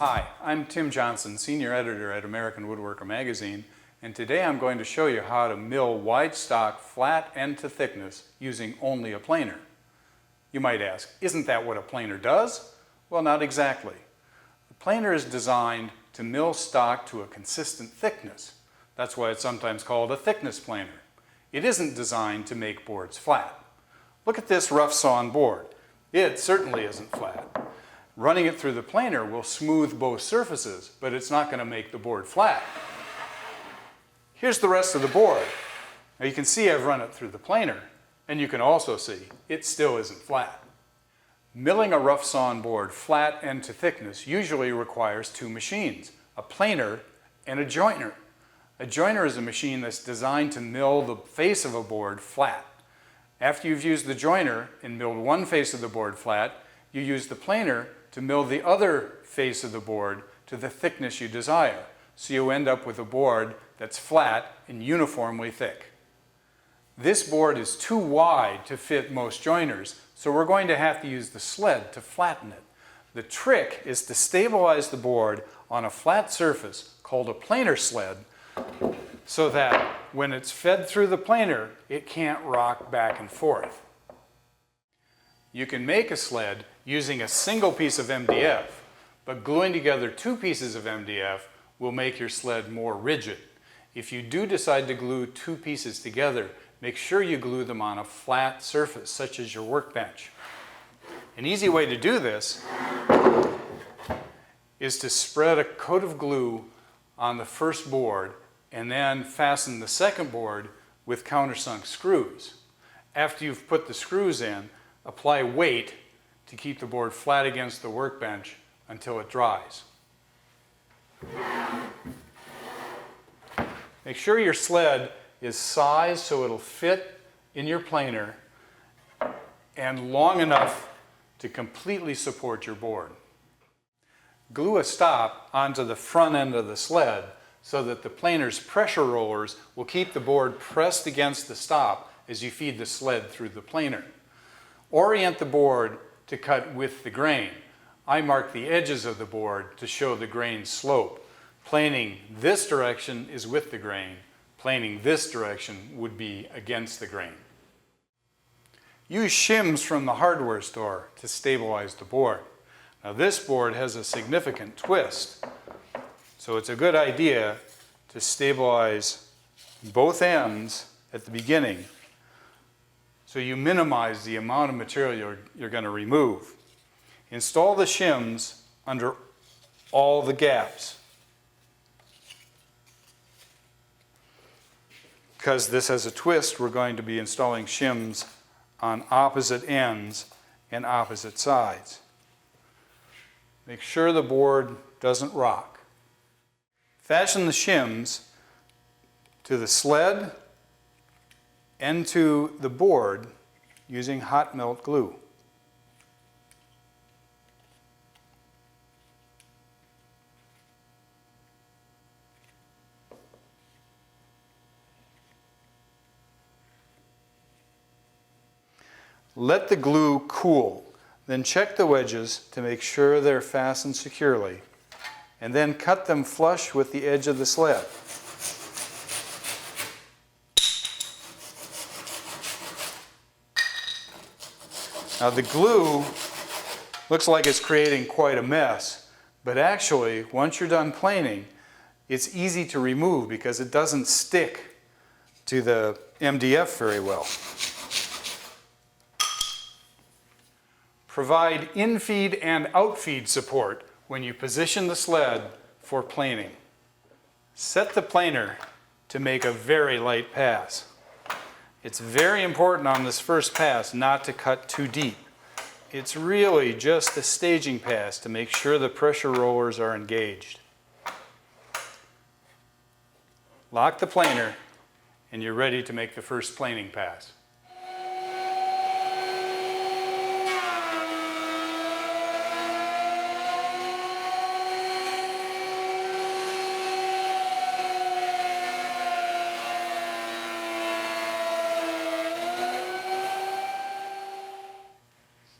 Hi, I'm Tim Johnson, Senior Editor at American Woodworker magazine, and today I'm going to show you how to mill wide stock flat end to thickness using only a planer. You might ask, isn't that what a planer does? Well, not exactly. The planer is designed to mill stock to a consistent thickness. That's why it's sometimes called a thickness planer. It isn't designed to make boards flat. Look at this rough sawn board. It certainly isn't flat. Running it through the planer will smooth both surfaces, but it's not going to make the board flat. Here's the rest of the board. Now you can see I've run it through the planer, and you can also see it still isn't flat. Milling a rough sawn board flat end to thickness usually requires two machines, a planer and a joiner. A joiner is a machine that's designed to mill the face of a board flat. After you've used the joiner and milled one face of the board flat, you use the planer to mill the other face of the board to the thickness you desire, so you end up with a board that's flat and uniformly thick. This board is too wide to fit most joiners, so we're going to have to use the sled to flatten it. The trick is to stabilize the board on a flat surface called a planer sled so that when it's fed through the planer, it can't rock back and forth. You can make a sled using a single piece of MDF, but gluing together two pieces of MDF will make your sled more rigid. If you do decide to glue two pieces together, make sure you glue them on a flat surface, such as your workbench. An easy way to do this is to spread a coat of glue on the first board and then fasten the second board with countersunk screws. After you've put the screws in, apply weight to keep the board flat against the workbench until it dries. Make sure your sled is sized so it'll fit in your planer and long enough to completely support your board. Glue a stop onto the front end of the sled so that the planer's pressure rollers will keep the board pressed against the stop as you feed the sled through the planer. Orient the board to cut with the grain. I mark the edges of the board to show the grain slope. Planing this direction is with the grain. Planing this direction would be against the grain. Use shims from the hardware store to stabilize the board. Now this board has a significant twist, so it's a good idea to stabilize both ends at the beginning so you minimize the amount of material you're going to remove. Install the shims under all the gaps. Because this has a twist, we're going to be installing shims on opposite ends and opposite sides. Make sure the board doesn't rock. Fasten the shims to the sled and to the board using hot melt glue. Let the glue cool, then check the wedges to make sure they're fastened securely, and then cut them flush with the edge of the sled. Now the glue looks like it's creating quite a mess, but actually, once you're done planing, it's easy to remove because it doesn't stick to the MDF very well. Provide in-feed and out-feed support when you position the sled for planing. Set the planer to make a very light pass. It's very important on this first pass not to cut too deep. It's really just a staging pass to make sure the pressure rollers are engaged. Lock the planer and you're ready to make the first planing pass.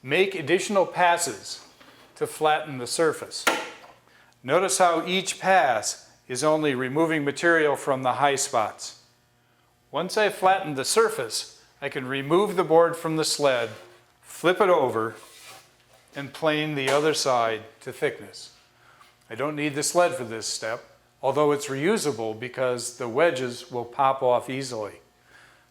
Make additional passes to flatten the surface. Notice how each pass is only removing material from the high spots. Once I've flattened the surface, I can remove the board from the sled, flip it over, and plane the other side to thickness. I don't need the sled for this step, although it's reusable because the wedges will pop off easily.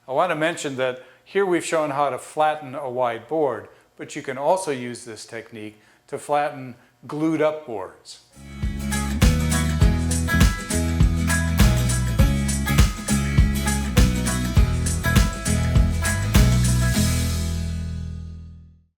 I want to mention that here we've shown how to flatten a wide board, but you can also use this technique to flatten glued up boards.